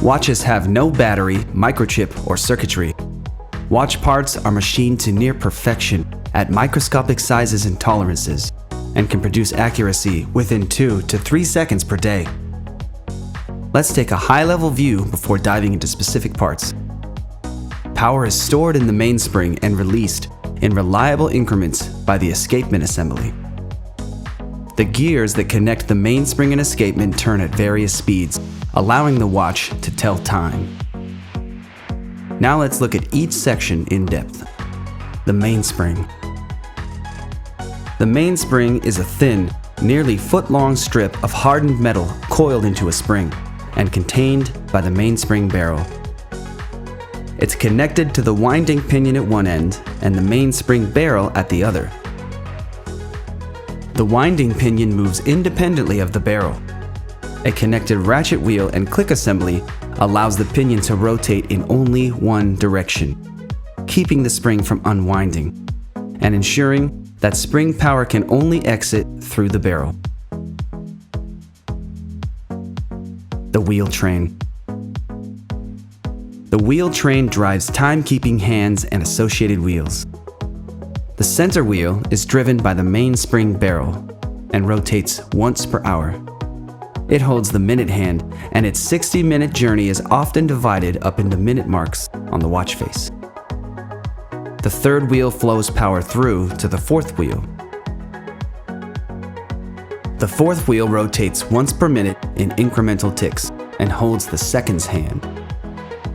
Watches have no battery, microchip, or circuitry. Watch parts are machined to near perfection at microscopic sizes and tolerances, and can produce accuracy within 2 to 3 seconds per day. Let's take a high-level view before diving into specific parts. Power is stored in the mainspring and released in reliable increments by the escapement assembly. The gears that connect the mainspring and escapement turn at various speeds, allowing the watch to tell time. Now let's look at each section in depth. The mainspring. The mainspring is a thin, nearly foot-long strip of hardened metal coiled into a spring and contained by the mainspring barrel. It's connected to the winding pinion at one end and the mainspring barrel at the other. The winding pinion moves independently of the barrel. A connected ratchet wheel and click assembly allows the pinion to rotate in only one direction, keeping the spring from unwinding and ensuring that spring power can only exit through the barrel. The wheel train. The wheel train drives time-keeping hands and associated wheels. The center wheel is driven by the mainspring barrel and rotates once per hour. It holds the minute hand, and its 60-minute journey is often divided up into minute marks on the watch face. The third wheel flows power through to the fourth wheel. The fourth wheel rotates once per minute in incremental ticks and holds the seconds hand.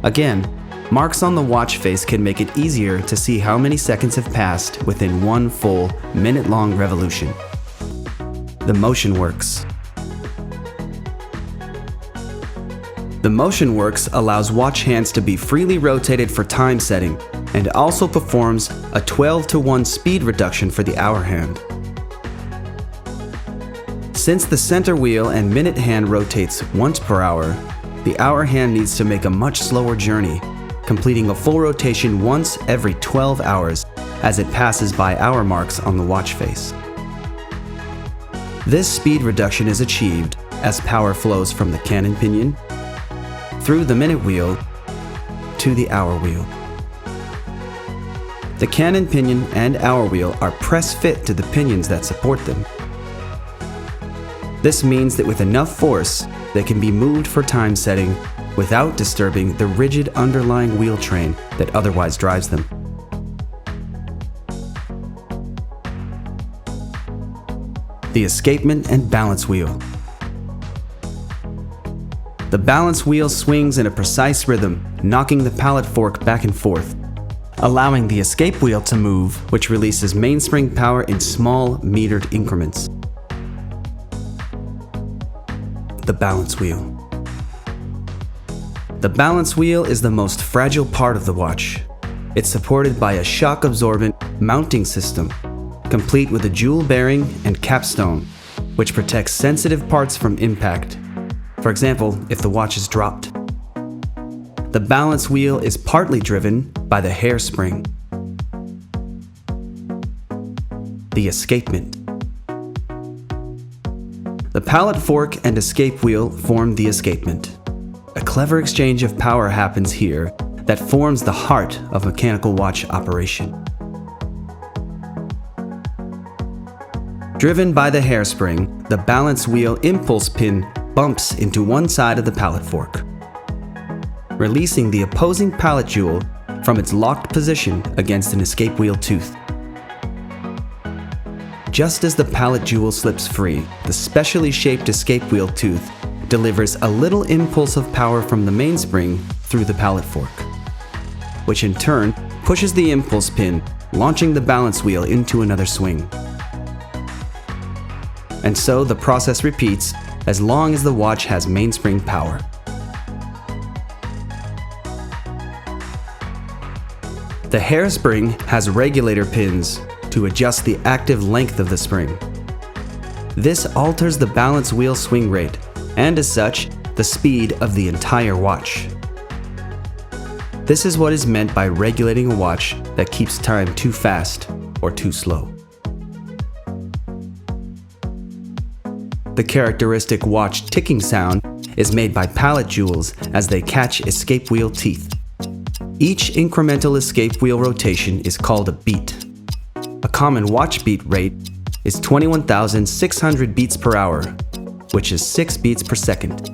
Again, marks on the watch face can make it easier to see how many seconds have passed within one full minute-long revolution. The motion works. The motion works allows watch hands to be freely rotated for time setting and also performs a 12-to-1 speed reduction for the hour hand. Since the center wheel and minute hand rotates once per hour, the hour hand needs to make a much slower journey, completing a full rotation once every 12 hours as it passes by hour marks on the watch face. This speed reduction is achieved as power flows from the cannon pinion, through the minute wheel, to the hour wheel. The cannon pinion and hour wheel are press-fit to the pinions that support them. This means that with enough force, they can be moved for time setting without disturbing the rigid underlying wheel train that otherwise drives them. The escapement and balance wheel. The balance wheel swings in a precise rhythm, knocking the pallet fork back and forth, allowing the escape wheel to move, which releases mainspring power in small, metered increments. The balance wheel. The balance wheel is the most fragile part of the watch. It's supported by a shock-absorbent mounting system, complete with a jewel bearing and capstone, which protects sensitive parts from impact. For example, if the watch is dropped. The balance wheel is partly driven by the hairspring. The escapement. The pallet fork and escape wheel form the escapement. A clever exchange of power happens here that forms the heart of mechanical watch operation. Driven by the hairspring, the balance wheel impulse pin bumps into one side of the pallet fork, releasing the opposing pallet jewel from its locked position against an escape wheel tooth. Just as the pallet jewel slips free, the specially shaped escape wheel tooth delivers a little impulse of power from the mainspring through the pallet fork, which in turn pushes the impulse pin, launching the balance wheel into another swing. And so the process repeats as long as the watch has mainspring power. The hairspring has regulator pins to adjust the active length of the spring. This alters the balance wheel swing rate, and as such, the speed of the entire watch. This is what is meant by regulating a watch that keeps time too fast or too slow. The characteristic watch ticking sound is made by pallet jewels as they catch escape wheel teeth. Each incremental escape wheel rotation is called a beat. A common watch beat rate is 21,600 beats per hour, which is 6 beats per second.